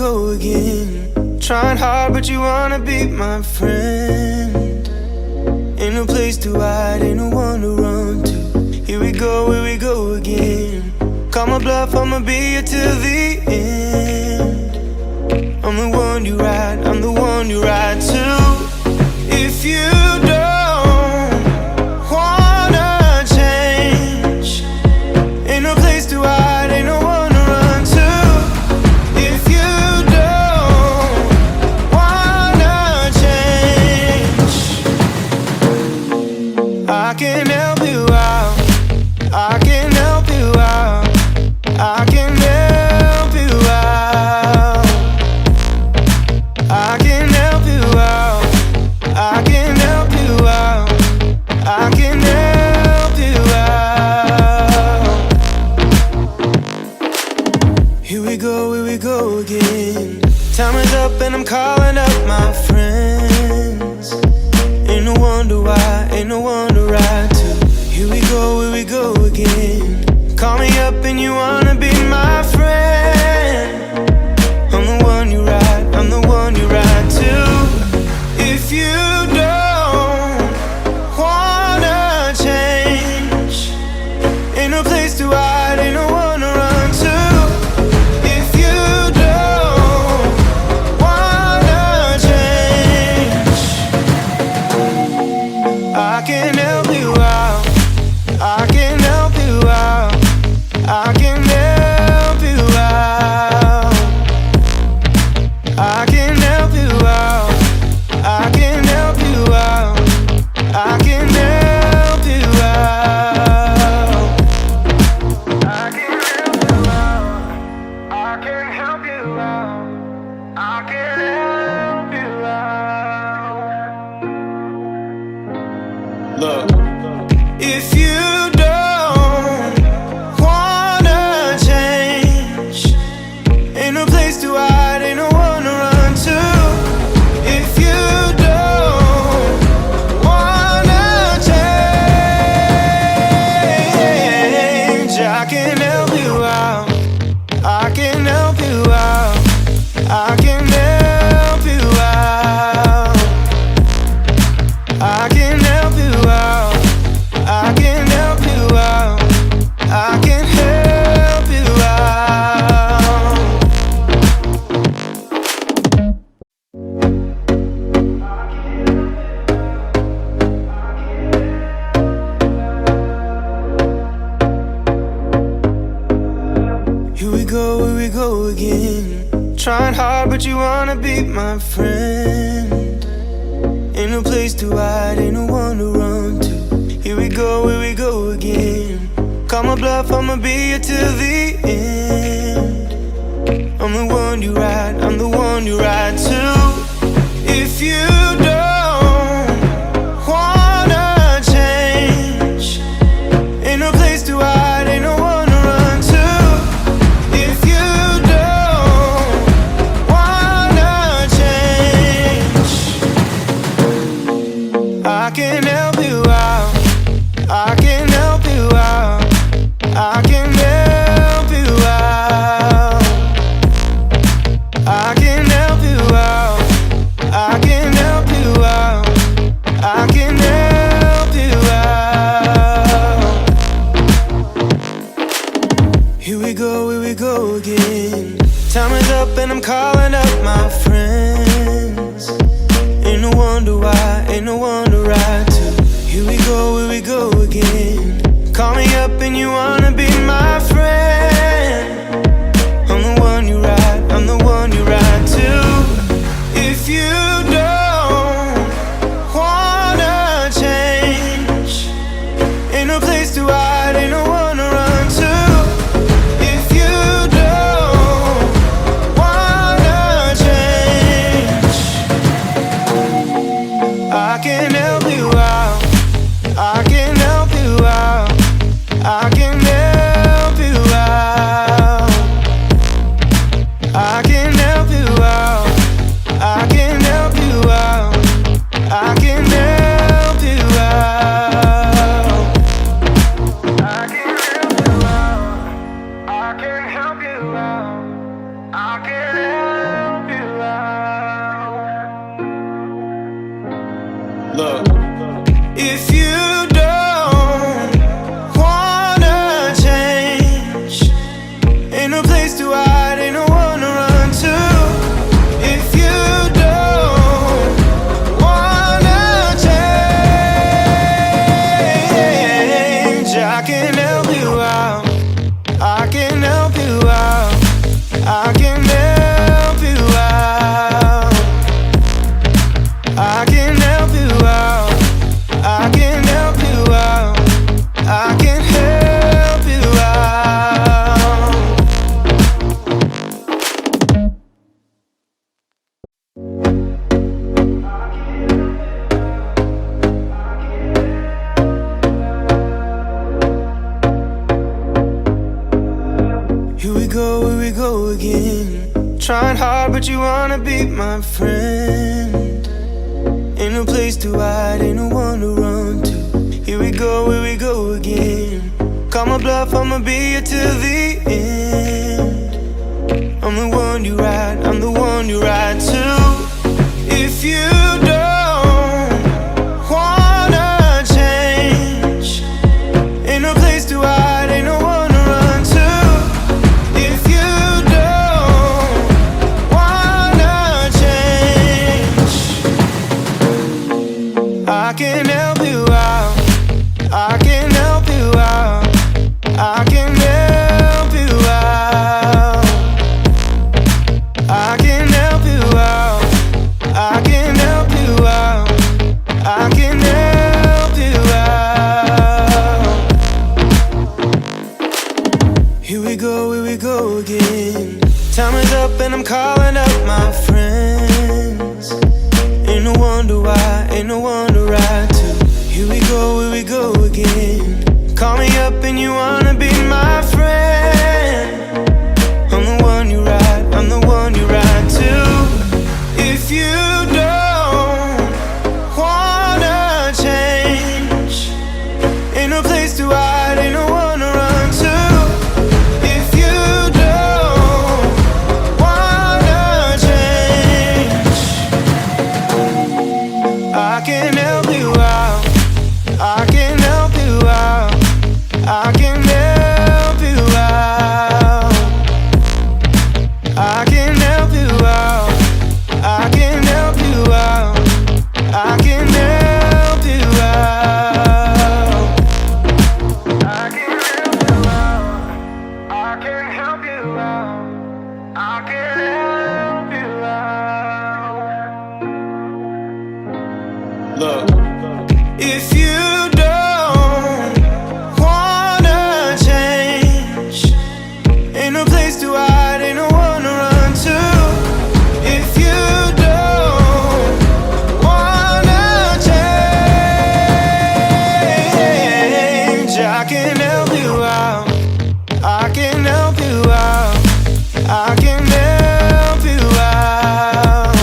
go again. Trying hard, but you wanna be my friend. Ain't no place to hide, ain't no one to run to. Here we go again. Call my bluff, I'ma be here till the end. I'm the one you ride, I'm the one you ride to. If you don't wanna change, ain't no place to hide, ain't no one to run to. If you don't wanna change, I can help you out, I can help you out, I can help you out, I can help you out, I can help you out, I can help you out. Here we go again. Time is up and I'm calling up my friends. Ain't no wonder why, ain't no one to ride to. Here we go again. Call me up and you wanna be my friend. I'm the one you ride, I'm the one you ride to. If you don't wanna change, ain't no place to hide, ain't no one to run to. If you don't wanna change, I can help you out, I can help you out, I can help you out, I can help you out, I can help you out, I can help you out, I can help you out, I can help you out, I can help you out. Look, if you don't wanna change, ain't no place to hide, ain't no one to run to. If you don't wanna change, I can help you out, I can help you out, I can help you out, I can help you out, I can help you out, I can help you out. Here we go again. Trying hard, but you wanna be my friend. Ain't no place to hide, ain't no one to run to. Here we go again. Call my bluff, I'ma be here till the end. I'm the one you ride, I'm the one you ride to. If you don't wanna change, ain't no place to hide, ain't no one to run to. If you don't wanna change, I can help you out, I can help you out, I can help you out, I can help you out, I can help you out, I can help you out. Here we go again. Time is up and I'm calling up my friends. Ain't no wonder why, ain't no one to ride to. Here we go again. Call me up and you wanna be my friend. I'm the one you ride, I'm the one you ride to. If you don't wanna change, ain't no place to hide, ain't no one to run to. If you don't wanna change, I can help you out, I can help you out, I can help you out, I can help you out, I can help you out, I can help you out, I can help you out, I can help you out, I can help Look, if you don't wanna change, ain't no place to hide, ain't no one to run to. If you don't wanna change, I can help you out. I can help you out. I can help you out. I can help you out. I can help you out. I can help you out. Here we go again. Trying hard, but you wanna be my friend. Ain't no place to hide, ain't no one to run to. Here we go again. Call my bluff, I'ma be here till the end. I'm the one you ride, I'm the one you ride to. If you don't wanna change, ain't no place to hide, ain't no one to run to. If you don't wanna change, I can help you out. I can help you out. I can help you out. I can help you out. I can help you out. I can help you out. Here we go again. Time is up and I'm calling up my friends. Ain't no wonder why, ain't no one to ride to. Here we go again. Call me up and you wanna be my friend. I'm the one you ride, I'm the one you ride to. If you don't wanna change, ain't no place to hide, ain't no one to run to. If you don't wanna change, I can help you out. I can help you out. I can help you out. I can help you out. I can help you out. I can help you out. I can help you out. I can help you out. I can help you out. Look, if you don't wanna change, ain't no place to hide, ain't no one to run to. If you don't wanna change, I can help you out. I can help you out. I can help you out.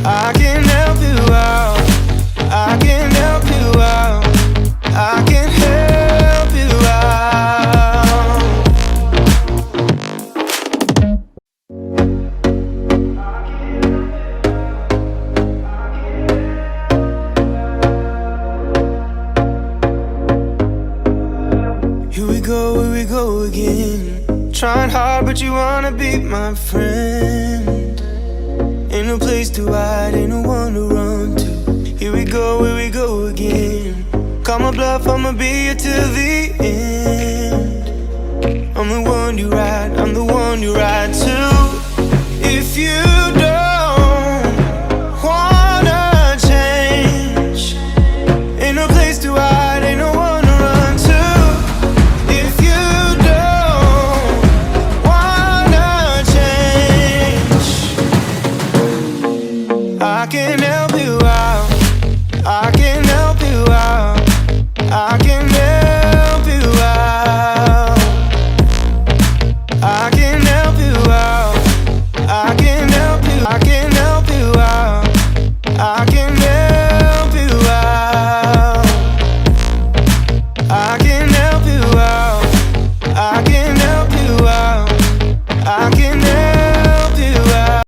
I can help you out. I can help you out. I can help you out. Here we go again. Trying hard, but you wanna be my friend. Ain't no place to hide, ain't no one to run to. Here we go again. Call my bluff, I'ma be here till the end. I'm the one you ride, I'm the one you ride to. If you don't wanna change, ain't no place to hide, ain't no one to run to. If you don't wanna change, I can help you out. I can help you